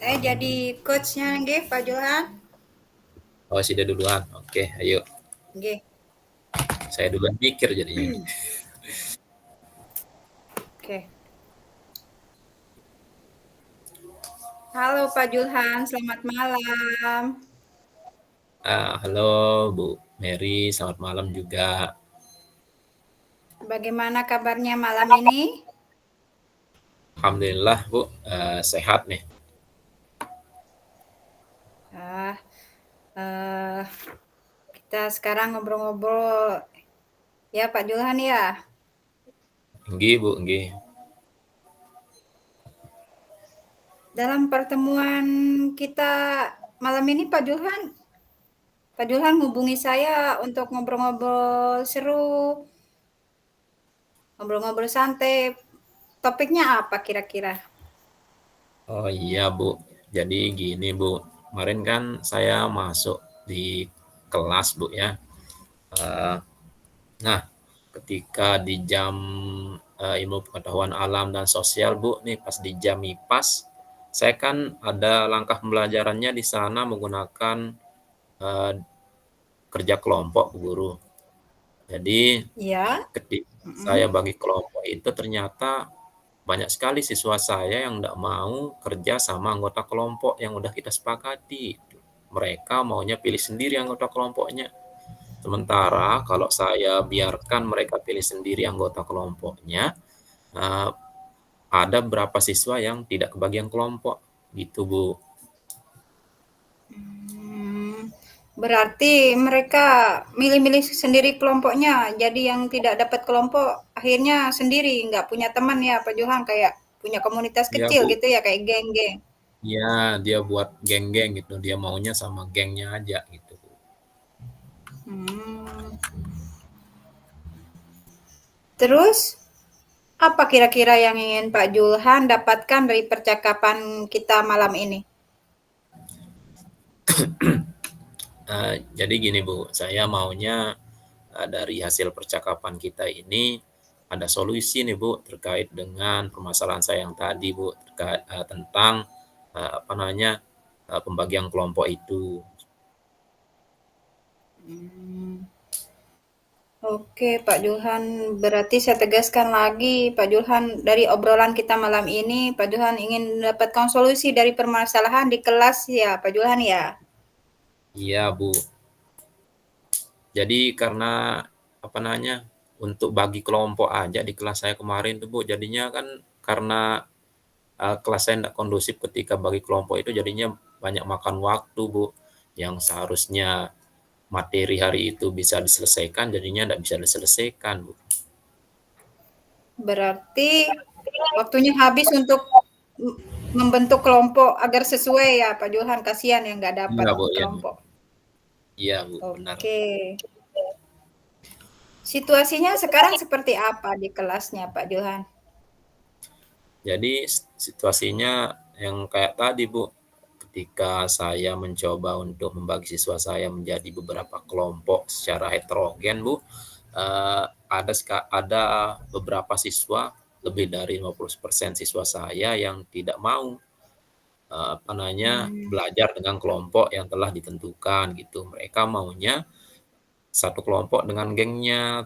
Jadi coachnya nggih Pak Johan. Oh, sudah duluan. Oke, ayo. Nggih. Saya duluan mikir jadinya. Oke. Halo Pak Julhan, selamat malam. Halo Bu Mary, selamat malam juga. Bagaimana kabarnya malam ini? Alhamdulillah Bu, sehat nih. Ah, eh, kita sekarang ngobrol-ngobrol ya Pak Julhan ya. Nggih Bu, nggih. Dalam pertemuan kita malam ini Pak Julhan hubungi saya untuk ngobrol-ngobrol seru, ngobrol-ngobrol santai. Topiknya apa kira-kira? Oh iya Bu, jadi gini Bu, kemarin kan saya masuk di kelas Bu ya. Eh, nah, ketika di jam ilmu pengetahuan alam dan sosial Bu, nih pas di jam MIPAS, saya kan ada langkah pembelajarannya di sana menggunakan eh, kerja kelompok Bu guru. Jadi Ya. ketika saya Mm-mm. bagi kelompok itu ternyata banyak sekali siswa saya yang tidak mau kerja sama anggota kelompok yang udah kita sepakati. Mereka maunya pilih sendiri anggota kelompoknya. Sementara kalau saya biarkan mereka pilih sendiri anggota kelompoknya, eh, ada beberapa siswa yang tidak kebagian kelompok. Gitu Bu. Hmm, berarti mereka milih-milih sendiri kelompoknya. Jadi yang tidak dapat kelompok akhirnya sendiri, nggak punya teman ya Pak Johan, kayak punya komunitas Ya kecil Bu, gitu ya, kayak geng-geng. ya dia buat geng-geng gitu. Dia maunya sama gengnya aja gitu Bu. Hmm. Terus apa kira-kira yang ingin Pak Julhan dapatkan dari percakapan kita malam ini? Jadi gini Bu, saya maunya dari hasil percakapan kita ini ada solusi nih Bu terkait dengan permasalahan saya yang tadi Bu terkait tentang apa namanya pembagian kelompok itu. Hmm. Oke, Pak Julhan. Berarti saya tegaskan lagi, Pak Julhan, dari obrolan kita malam ini, Pak Julhan ingin mendapatkan solusi dari permasalahan di kelas ya, Pak Julhan ya. Iya Bu. Jadi karena apa namanya untuk bagi kelompok aja di kelas saya kemarin tuh Bu, jadinya kan karena kelas saya tidak kondusif ketika bagi kelompok itu jadinya banyak makan waktu Bu, yang seharusnya materi hari itu bisa diselesaikan jadinya tidak bisa diselesaikan Bu. Berarti waktunya habis untuk membentuk kelompok agar sesuai ya, Pak Julhan. Kasihan yang nggak dapat Iya Bu, iya Bu. kelompok. Iya Bu, benar. Oke. Situasinya sekarang seperti apa di kelasnya, Pak Julhan? Jadi situasinya yang kayak tadi Bu, ketika saya mencoba untuk membagi siswa saya menjadi beberapa kelompok secara heterogen Bu, ada beberapa siswa, lebih dari 50% siswa saya yang tidak mau apa namanya Hmm. belajar dengan kelompok yang telah ditentukan gitu. Mereka maunya satu kelompok dengan gengnya,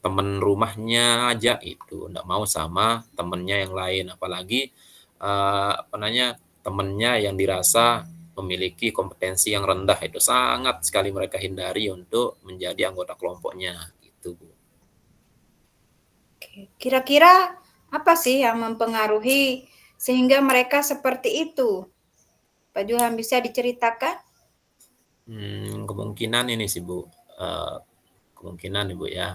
temen rumahnya aja itu, nggak mau sama temennya yang lain. Apalagi apa namanya temennya yang dirasa memiliki kompetensi yang rendah itu sangat sekali mereka hindari untuk menjadi anggota kelompoknya gitu Bu. Oke. Kira-kira apa sih yang mempengaruhi sehingga mereka seperti itu? Pak Johan bisa diceritakan? Kemungkinan ini sih Bu, eh, kemungkinan Ibu ya,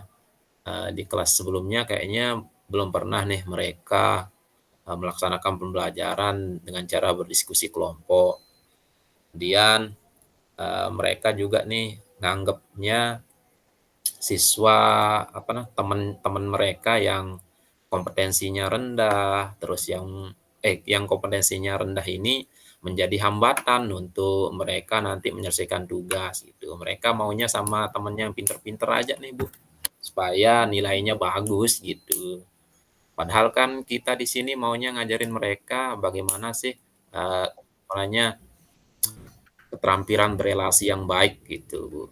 di kelas sebelumnya kayaknya belum pernah nih mereka melaksanakan pembelajaran dengan cara berdiskusi kelompok. Kemudian mereka juga nih nganggapnya siswa apa nah teman-teman mereka yang kompetensinya rendah, terus yang kompetensinya rendah ini menjadi hambatan untuk mereka nanti menyelesaikan tugas gitu. Mereka maunya sama temennya yang pinter-pinter aja nih Bu, supaya nilainya bagus gitu. Padahal kan kita di sini maunya ngajarin mereka bagaimana sih makanya keterampilan berelasi yang baik gitu, Bu.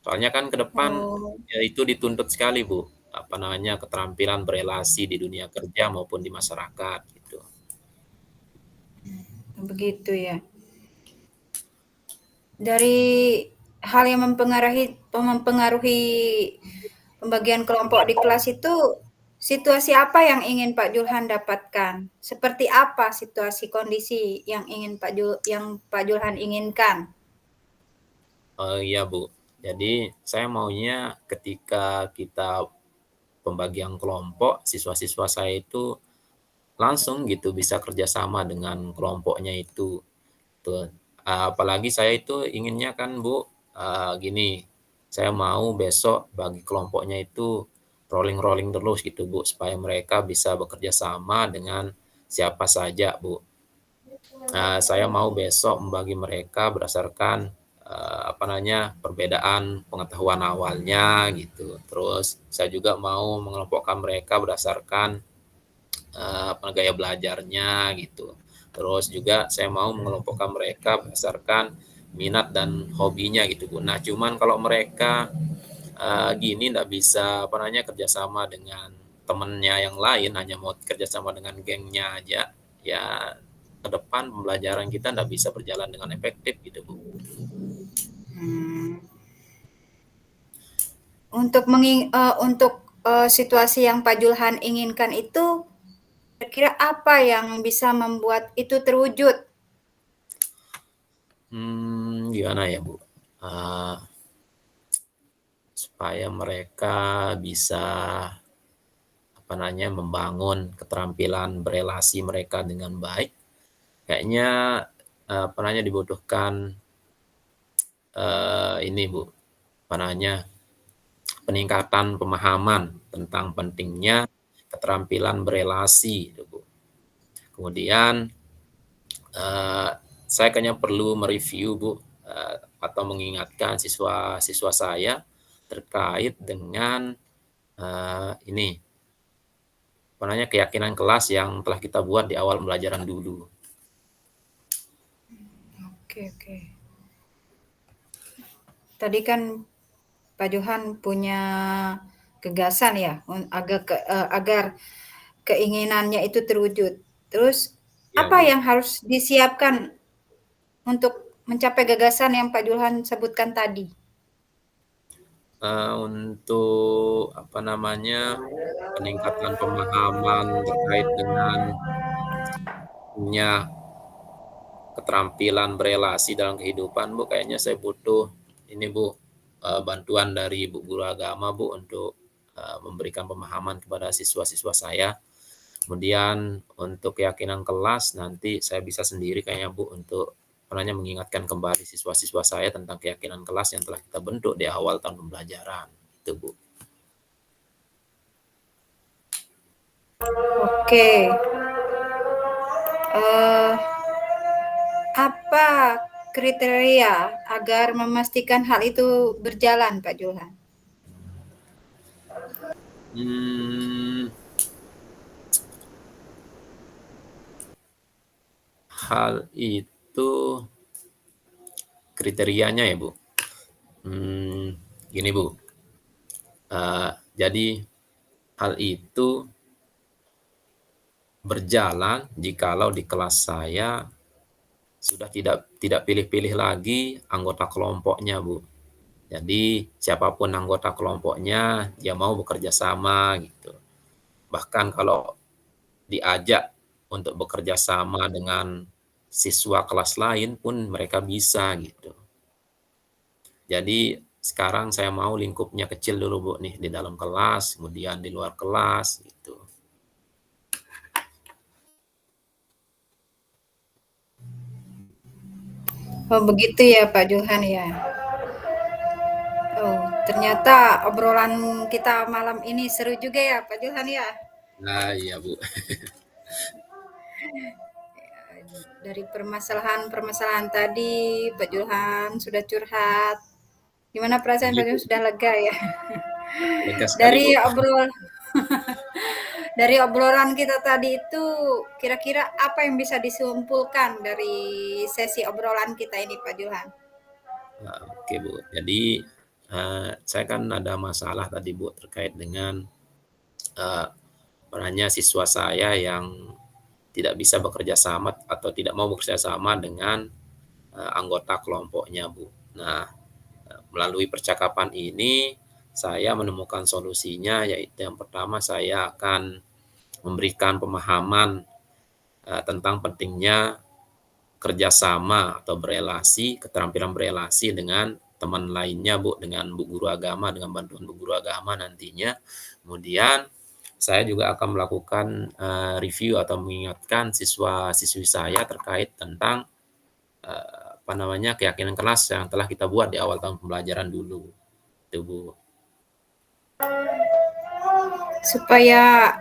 Soalnya kan ke depan Oh, ya itu dituntut sekali, Bu, apa namanya, keterampilan berelasi di dunia kerja maupun di masyarakat gitu. begitu ya. Dari hal yang mempengaruhi pembagian kelompok di kelas itu, situasi apa yang ingin Pak Julhan dapatkan? Seperti apa situasi kondisi yang Pak Julhan inginkan? Iya, Bu. Jadi saya maunya ketika kita pembagian kelompok, siswa-siswa saya itu langsung gitu bisa kerjasama dengan kelompoknya itu. Tuh, apalagi saya itu inginnya kan Bu, gini, saya mau besok bagi kelompoknya itu rolling-rolling terus gitu Bu, supaya mereka bisa bekerja sama dengan siapa saja Bu. Saya mau besok membagi mereka berdasarkan apa namanya, perbedaan pengetahuan awalnya gitu. Terus saya juga mau mengelompokkan mereka berdasarkan gaya belajarnya gitu. Terus juga saya mau mengelompokkan mereka berdasarkan minat dan hobinya gitu Bu. Nah cuman kalau mereka gini nggak bisa apa namanya kerjasama dengan temennya yang lain, hanya mau kerjasama dengan gengnya aja, ya ke depan pembelajaran kita nggak bisa berjalan dengan efektif gitu Bu. Hmm, untuk situasi yang Pak Julhan inginkan itu, kira-kira apa yang bisa membuat itu terwujud? Gimana ya Bu? Uh, supaya mereka bisa apa namanya membangun keterampilan berelasi mereka dengan baik, kayaknya apa namanya dibutuhkan ini Bu, apa namanya peningkatan pemahaman tentang pentingnya keterampilan berelasi, gitu, Bu. Kemudian uh, saya kayaknya perlu mereview Bu, atau mengingatkan siswa-siswa saya terkait dengan ini apa namanya keyakinan kelas yang telah kita buat di awal pembelajaran dulu. Oke, oke. Tadi kan Pak Johan punya gagasan ya, agar keinginannya itu terwujud. Terus Ya apa Bu. yang harus disiapkan untuk mencapai gagasan yang Pak Johan sebutkan tadi? Untuk apa namanya peningkatan pemahaman terkait dengan punya keterampilan berelasi dalam kehidupan Bu, kayaknya saya butuh ini Bu, bantuan dari Bu Guru Agama Bu untuk memberikan pemahaman kepada siswa-siswa saya. Kemudian untuk keyakinan kelas nanti saya bisa sendiri kayaknya Bu untuk pernahnya mengingatkan kembali siswa-siswa saya tentang keyakinan kelas yang telah kita bentuk di awal tahun pembelajaran. Itu Bu. Oke, eh, apa kriteria agar memastikan hal itu berjalan, Pak Johan? Hmm, hal itu kriterianya ya Bu. Gini Bu, jadi hal itu berjalan jikalau di kelas saya sudah tidak pilih-pilih lagi anggota kelompoknya Bu. Jadi siapapun anggota kelompoknya dia mau bekerja sama gitu. Bahkan kalau diajak untuk bekerja sama dengan siswa kelas lain pun mereka bisa gitu. Jadi sekarang saya mau lingkupnya kecil dulu Bu nih di dalam kelas, kemudian di luar kelas gitu. Oh, begitu ya, Pak Johan ya. Oh, ternyata obrolan kita malam ini seru juga ya, Pak Johan ya. Nah, iya Bu. Dari permasalahan-permasalahan tadi, Pak Johan sudah curhat. Gimana perasaan Pak Begitu. Johan sudah lega ya? Lega sekali Bu. Dari obrol Dari obrolan kita tadi itu, kira-kira apa yang bisa disimpulkan dari sesi obrolan kita ini, Pak Johan? Oke Bu, jadi saya kan ada masalah tadi Bu terkait dengan uh, perannya siswa saya yang tidak bisa bekerja sama atau tidak mau bekerja sama dengan anggota kelompoknya Bu. Nah, melalui percakapan ini saya menemukan solusinya, yaitu yang pertama saya akan memberikan pemahaman tentang pentingnya kerjasama atau berelasi, keterampilan berelasi dengan teman lainnya Bu, dengan Bu Guru Agama, dengan bantuan Bu Guru Agama nantinya. Kemudian saya juga akan melakukan review atau mengingatkan siswa-siswi saya terkait tentang apa namanya keyakinan kelas yang telah kita buat di awal tahun pembelajaran dulu. Itu Bu. Supaya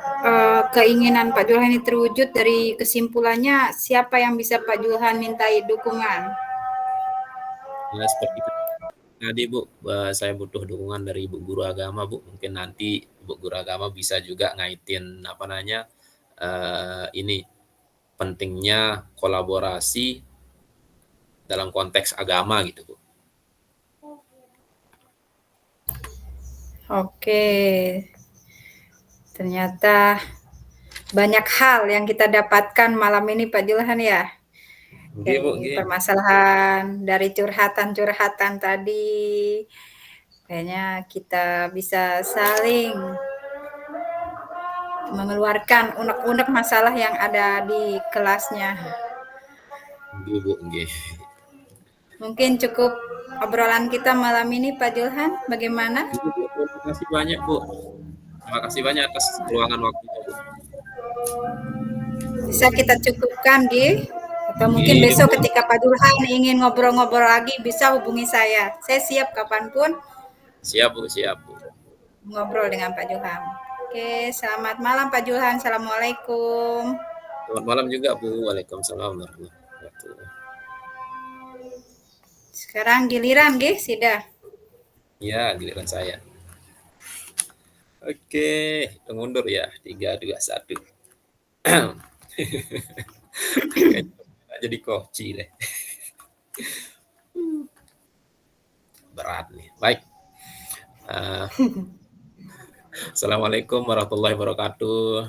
keinginan Pak Julhan ini terwujud, dari kesimpulannya siapa yang bisa Pak Julhan mintai dukungan? Nah, seperti tadi Bu, saya butuh dukungan dari Bu Guru Agama Bu. Mungkin nanti Bu Guru Agama bisa juga ngaitin apa namanya ini pentingnya kolaborasi dalam konteks agama gitu Bu. Oke, ternyata banyak hal yang kita dapatkan malam ini Pak Julhan ya. Oke Bu, Dari oke. permasalahan, dari curhatan-curhatan tadi, kayaknya kita bisa saling mengeluarkan unek-unek masalah yang ada di kelasnya. Oke Bu, oke. Mungkin cukup obrolan kita malam ini Pak Julhan, bagaimana? Oke, Bu. Terima kasih banyak Bu. Terima kasih banyak atas luangan waktunya Bu. Bisa kita cukupkan di, atau mungkin Oke besok Bu. ketika Pak Julhan ingin ngobrol-ngobrol lagi bisa hubungi saya. Saya siap kapanpun Siap Bu, siap Bu. ngobrol dengan Pak Julhan. Oke, selamat malam Pak Julhan. Assalamualaikum. Selamat malam juga Bu. Waalaikumsalam warahmatullahi wabarakatuh. Sekarang giliran nggih, Sida. Ya, giliran saya. Oke, mundur ya. 3, 2, 1. Kayaknya jadi koci deh. Berat nih. Baik. Assalamualaikum warahmatullahi wabarakatuh.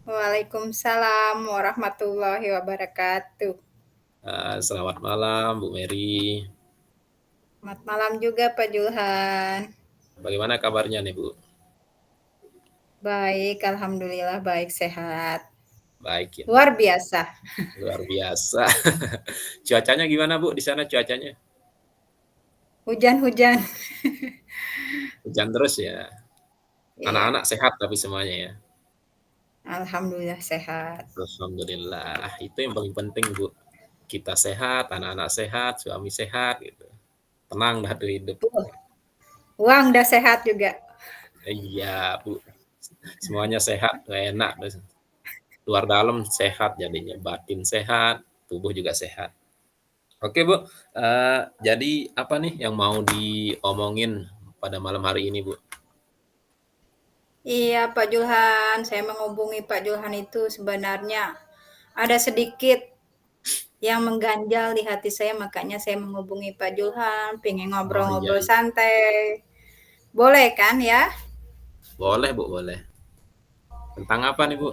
Waalaikumsalam warahmatullahi wabarakatuh. Selamat malam Bu Mary. Selamat malam juga Pak Julhan. Bagaimana kabarnya nih Bu? Baik, alhamdulillah baik, sehat. Baik ya. Luar biasa. Luar biasa. Cuacanya gimana Bu di sana cuacanya? Hujan-hujan. Hujan terus ya. Iya, Anak-anak sehat tapi semuanya ya. alhamdulillah sehat. Alhamdulillah. Itu yang paling penting Bu. Kita sehat, anak-anak sehat, suami sehat gitu. Tenang dah tuh hidup. Uang udah sehat juga. Iya Bu. Semuanya sehat, enak. Luar dalam sehat jadinya, batin sehat, tubuh juga sehat. Oke Bu, jadi apa nih yang mau diomongin pada malam hari ini Bu? Iya Pak Julhan, saya menghubungi Pak Julhan itu sebenarnya ada sedikit yang mengganjal di hati saya, makanya saya menghubungi Pak Julhan, pengen Oh iya, ngobrol-ngobrol iya. santai. Boleh kan ya? Boleh Bu, boleh. Tentang apa nih Bu?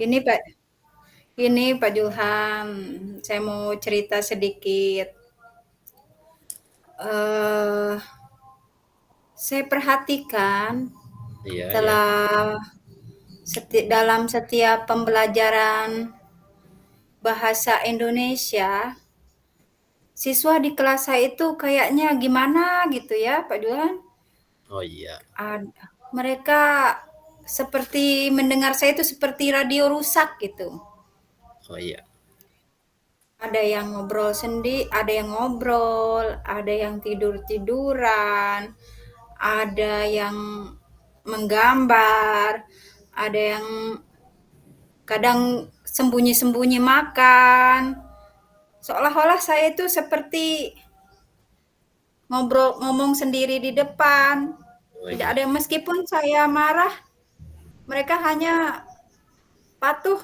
Ini Pak Julhan, saya mau cerita sedikit. Eh, saya perhatikan Iya, iya. telah dalam setiap pembelajaran bahasa Indonesia, siswa di kelas saya itu kayaknya gimana gitu ya, Pak Julhan. Oh iya, Mereka seperti mendengar saya itu seperti radio rusak gitu. oh iya, Ada yang ngobrol sendiri, ada yang ngobrol, ada yang tidur-tiduran, ada yang menggambar, ada yang kadang sembunyi-sembunyi makan. Seolah-olah saya itu seperti ngomong sendiri di depan. oh Tidak iya, ada, meskipun saya marah, mereka hanya patuh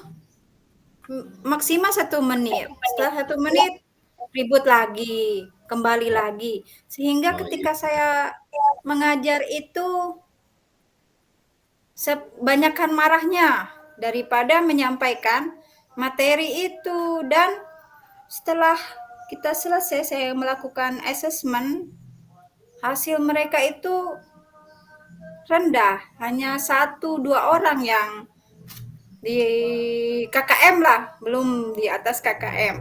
maksimal 1 menit. Setelah 1 menit ribut lagi, kembali lagi. Sehingga Oh, iya. ketika saya mengajar itu banyakkan marahnya daripada menyampaikan materi itu. Dan setelah kita selesai saya melakukan assessment, hasil mereka itu rendah, hanya 1-2 orang yang di KKM lah, belum di atas KKM,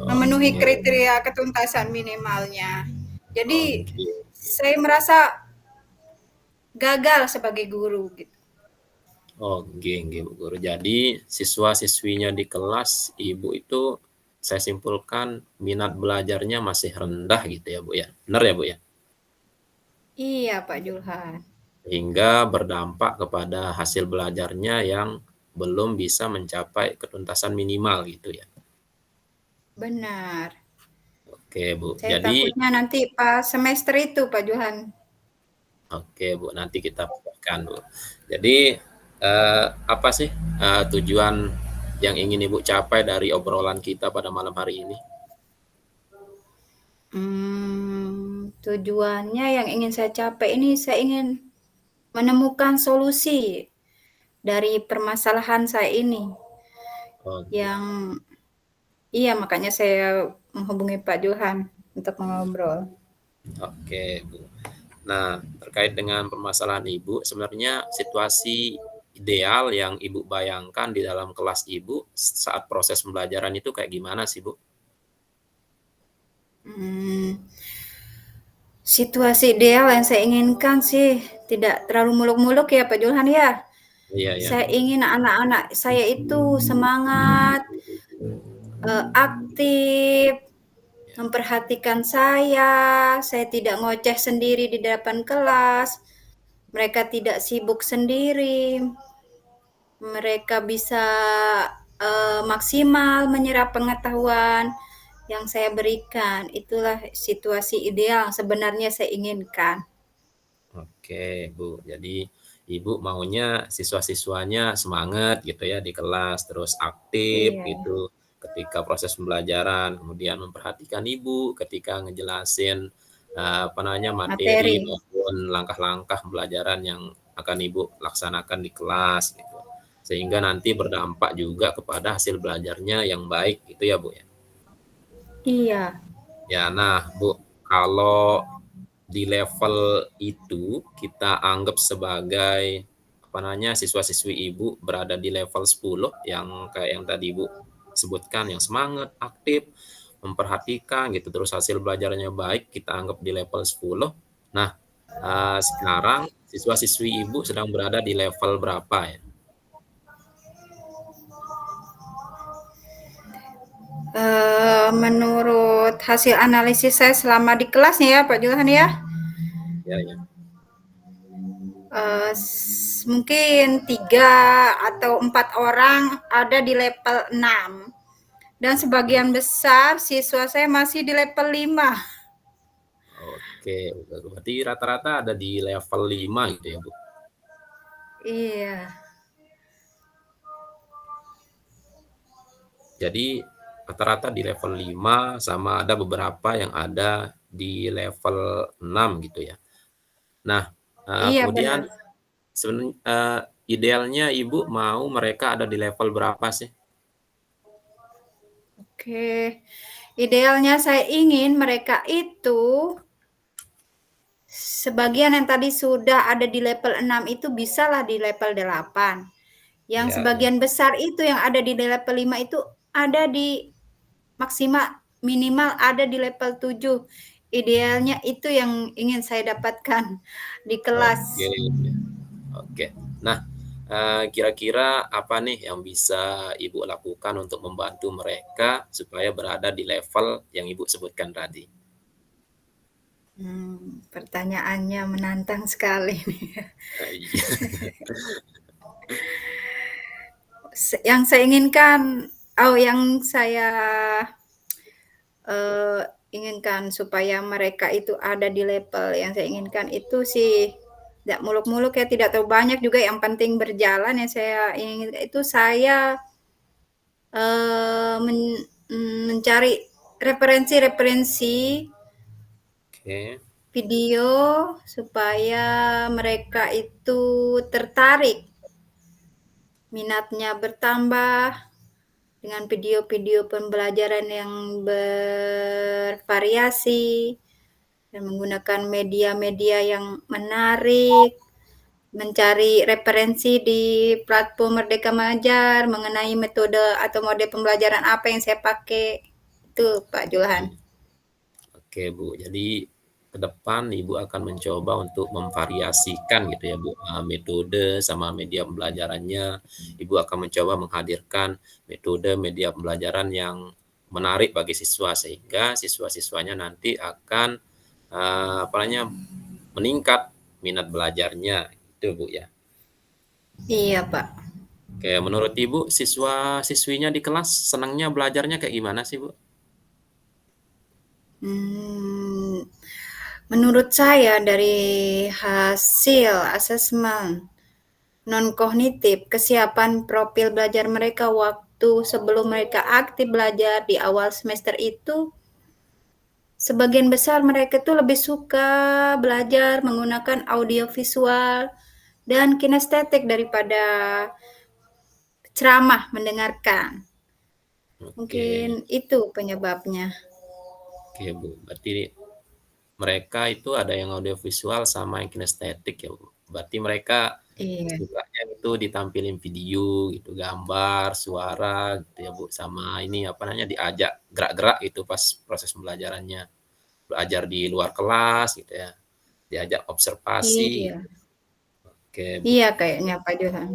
memenuhi Oke, kriteria ketuntasan minimalnya. Jadi oke. saya merasa gagal sebagai guru gitu. Oh, nggih, Bu Guru. Jadi siswa-siswinya di kelas Ibu itu saya simpulkan minat belajarnya masih rendah gitu ya, Bu, ya? Benar ya, Bu, ya? Iya Pak Julhan. Sehingga berdampak kepada hasil belajarnya yang belum bisa mencapai ketuntasan minimal gitu ya? Benar. Oke, Bu. Saya Jadi takutnya nanti pas semester itu Pak Julhan. oke, Bu, nanti kita pikirkan, Bu. Jadi, apa sih, tujuan yang ingin Ibu capai dari obrolan kita pada malam hari ini? Tujuannya yang ingin saya capai ini, saya ingin menemukan solusi dari permasalahan saya ini. Oke. Yang iya, makanya saya menghubungi Pak Johan untuk mengobrol. Oke, Bu. Nah, terkait dengan permasalahan Ibu, sebenarnya situasi ideal yang Ibu bayangkan di dalam kelas Ibu saat proses pembelajaran itu kayak gimana sih, Bu? Hmm, Situasi ideal yang saya inginkan sih tidak terlalu muluk-muluk ya Pak Johan ya. Iya, ya. Saya ingin anak-anak saya itu semangat, aktif, memperhatikan saya tidak ngoceh sendiri di depan kelas, mereka tidak sibuk sendiri, mereka bisa maksimal menyerap pengetahuan yang saya berikan. Itulah situasi ideal yang sebenarnya saya inginkan. Oke, Bu. Jadi Ibu maunya siswa-siswanya semangat gitu ya di kelas, terus aktif Iya, gitu ketika proses pembelajaran, kemudian memperhatikan Ibu ketika ngejelasin apa namanya materi materi. maupun langkah-langkah pembelajaran yang akan Ibu laksanakan di kelas gitu. Sehingga nanti berdampak juga kepada hasil belajarnya yang baik gitu ya, Bu ya. Iya. Ya, nah Bu, kalau di level itu kita anggap sebagai apa namanya siswa-siswi Ibu berada di level 10 yang kayak yang tadi Ibu sebutkan yang semangat, aktif, memperhatikan gitu terus hasil belajarnya baik kita anggap di level 10. Nah, sekarang siswa-siswi Ibu sedang berada di level berapa ya? Menurut hasil analisis saya selama di kelasnya ya Pak Johan ya, Ya, ya. mungkin 3 atau 4 orang ada di level 6 dan Oke. sebagian besar siswa saya masih di level 5. Oke, berarti rata-rata ada di level 5 gitu ya, Bu? Iya, Jadi rata-rata di level 5 sama ada beberapa yang ada di level 6 gitu ya. Nah, iya kemudian benar. idealnya Ibu mau mereka ada di level berapa sih? Oke, idealnya saya ingin mereka itu sebagian yang tadi sudah ada di level 6 itu bisalah di level 8. Yang Ya, ya. sebagian besar itu yang ada di level 5 itu ada di maksimal minimal ada di level 7. Idealnya itu yang ingin saya dapatkan di Oke, kelas. oke. Nah, kira-kira apa nih yang bisa Ibu lakukan untuk membantu mereka supaya berada di level yang Ibu sebutkan tadi? Pertanyaannya menantang sekali. Iya. Yang saya inginkan, yang saya inginkan supaya mereka itu ada di level yang saya inginkan itu sih Tidak muluk-muluk ya, tidak terlalu banyak juga, yang penting berjalan. Yang saya ingin itu saya mencari referensi-referensi Oke. video supaya mereka itu tertarik, minatnya bertambah dengan video-video pembelajaran yang bervariasi dan menggunakan media-media yang menarik, mencari referensi di platform Merdeka Belajar mengenai metode atau mode pembelajaran apa yang saya pakai. Itu Pak Julhan. Oke Bu, jadi ke depan Ibu akan mencoba untuk memvariasikan gitu ya Bu, metode sama media pembelajarannya. Ibu akan mencoba menghadirkan metode media pembelajaran yang menarik bagi siswa sehingga siswa-siswanya nanti akan apa namanya meningkat minat belajarnya itu Bu ya. Iya Pak. Oke, menurut Ibu siswa-siswinya di kelas senangnya belajarnya kayak gimana sih Bu? Hmm, menurut saya dari hasil asesmen non-kognitif, kesiapan profil belajar mereka waktu sebelum mereka aktif belajar di awal semester itu, sebagian besar mereka tuh lebih suka belajar menggunakan audio visual dan kinestetik daripada ceramah mendengarkan. Mungkin Oke, itu penyebabnya. oke Bu. Berarti mereka itu ada yang audiovisual sama yang kinestetik ya Bu. Berarti mereka Iya, sukanya itu ditampilin video gitu, gambar, suara gitu ya Bu. Sama ini apa namanya diajak gerak-gerak gitu pas proses pembelajarannya. Belajar di luar kelas gitu ya. Diajak observasi iya, gitu. Oke Bu. iya kayaknya Pak Johan.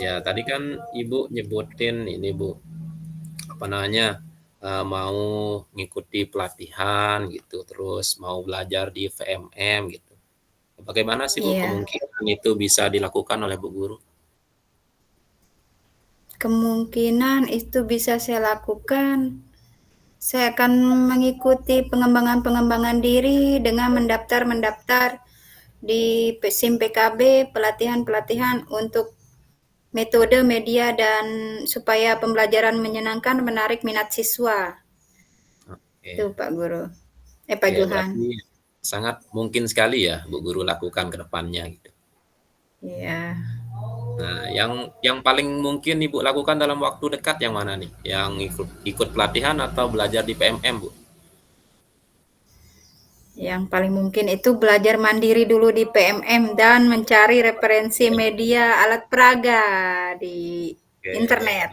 Ya tadi kan Ibu nyebutin ini Bu, apa namanya mau ngikuti pelatihan gitu, terus mau belajar di VMM gitu. Bagaimana sih Bu Iya, kemungkinan itu bisa dilakukan oleh Bu Guru? kemungkinan itu bisa saya lakukan. Saya akan mengikuti pengembangan-pengembangan diri dengan mendaftar di SIM PKB, pelatihan-pelatihan untuk metode, media, dan supaya pembelajaran menyenangkan, menarik minat siswa. Itu Oke, Pak Guru. Pak oke Johan. berarti sangat mungkin sekali ya Bu Guru lakukan ke depannya gitu. Iya. Nah, yang paling mungkin Ibu lakukan dalam waktu dekat yang mana nih? Yang ikut pelatihan atau belajar di PMM, Bu? Yang paling mungkin itu belajar mandiri dulu di PMM dan mencari referensi Oke, media alat peraga di oke. internet.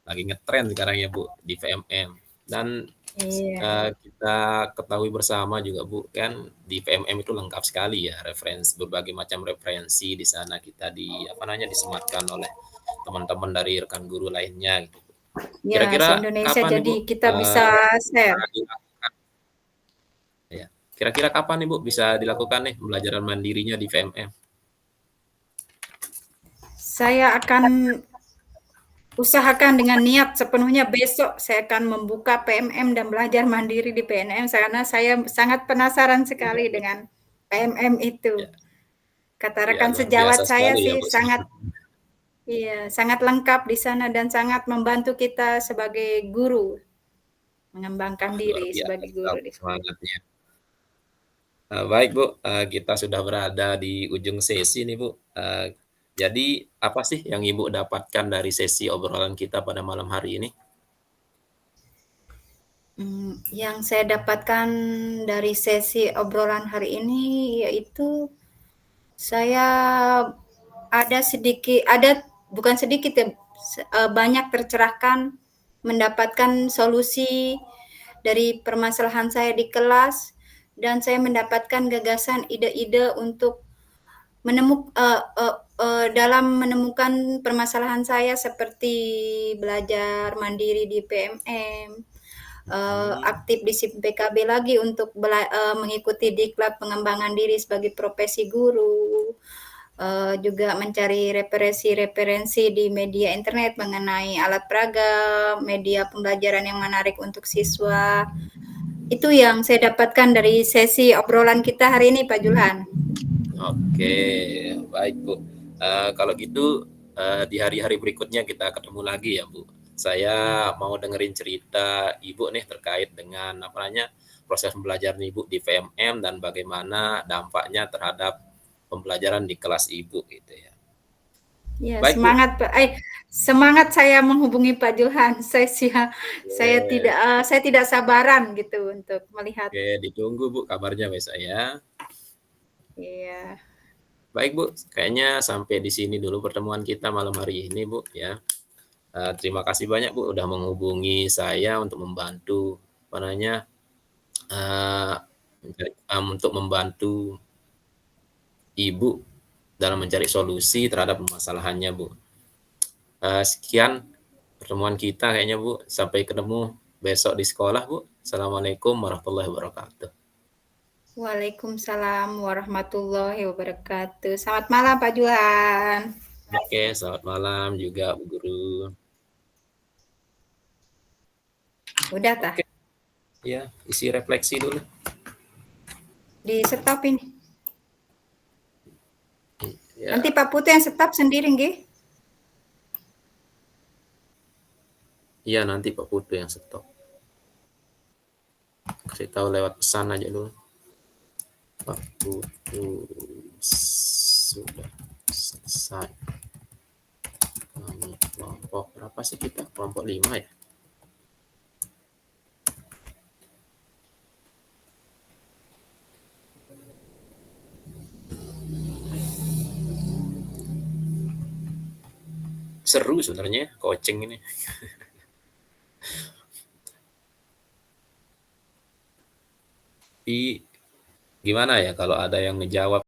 Lagi ngetren sekarang ya, Bu, di PMM. Dan Iya. kita ketahui bersama juga, Bu, kan di PMM itu lengkap sekali ya, berbagai macam referensi di sana kita apa namanya disematkan oleh teman-teman dari rekan guru lainnya gitu. Ya, Kira-kira se-Indonesia kapan nih, jadi Bu, kita bisa share. dilakukan ya? Kira-kira kapan nih, Bu, bisa dilakukan nih pembelajaran mandirinya di VMM? Saya akan usahakan dengan niat sepenuhnya besok saya akan membuka PMM dan belajar mandiri di PNM karena saya sangat penasaran sekali dengan PMM itu. Ya, Kata ya rekan luar sejawat biasa saya sekali ya, sih Bu. sangat iya, sangat lengkap di sana dan sangat membantu kita sebagai guru, mengembangkan Wah, luar diri biasa sebagai guru sekali di sana. semangatnya. Baik Bu, kita sudah berada di ujung sesi nih Bu. Jadi apa sih yang Ibu dapatkan dari sesi obrolan kita pada malam hari ini? Yang saya dapatkan dari sesi obrolan hari ini yaitu saya ada bukan sedikit ya, banyak tercerahkan mendapatkan solusi dari permasalahan saya di kelas dan saya mendapatkan gagasan ide-ide untuk dalam menemukan permasalahan saya seperti belajar mandiri di PMM, Mhm, aktif di SIM PKB lagi untuk mengikuti diklat pengembangan diri sebagai profesi guru, juga mencari referensi-referensi di media internet mengenai alat peraga, media pembelajaran yang menarik untuk siswa. Itu yang saya dapatkan dari sesi obrolan kita hari ini, Pak Julhan. Oke, baik Bu. Kalau gitu, di hari-hari berikutnya kita ketemu lagi ya Bu. Saya mau dengerin cerita Ibu nih terkait dengan apa namanya proses pembelajaran Ibu di VMM dan bagaimana dampaknya terhadap pembelajaran di kelas Ibu gitu ya. Ya, Baik Bu. semangat Pak. Semangat saya menghubungi Pak Julhan. Oke, Saya tidak sabaran gitu untuk melihat. oke, ditunggu Bu kabarnya besok ya. Iya. Baik Bu, kayaknya sampai di sini dulu pertemuan kita malam hari ini Bu ya. Terima kasih banyak Bu udah menghubungi saya untuk membantu apa namanya uh, untuk membantu Ibu dalam mencari solusi terhadap permasalahannya Bu. Sekian pertemuan kita kayaknya Bu. Sampai ketemu besok di sekolah Bu. Assalamualaikum warahmatullahi wabarakatuh. Waalaikumsalam warahmatullahi wabarakatuh. Selamat malam Pak Julhan. Oke, selamat malam juga Bu Guru. Udah tah? Oke, ya isi refleksi dulu. Di stop ini. Nanti Ya, Pak Putu yang stop sendiri nggih. iya nanti Pak Putu yang stop. Kasih tahu lewat pesan aja dulu. Pak Putu sudah selesai. Kami kelompok berapa sih kita? Kelompok 5 ya? Seru sebenarnya coaching ini. Tapi gimana ya kalau ada yang ngejawab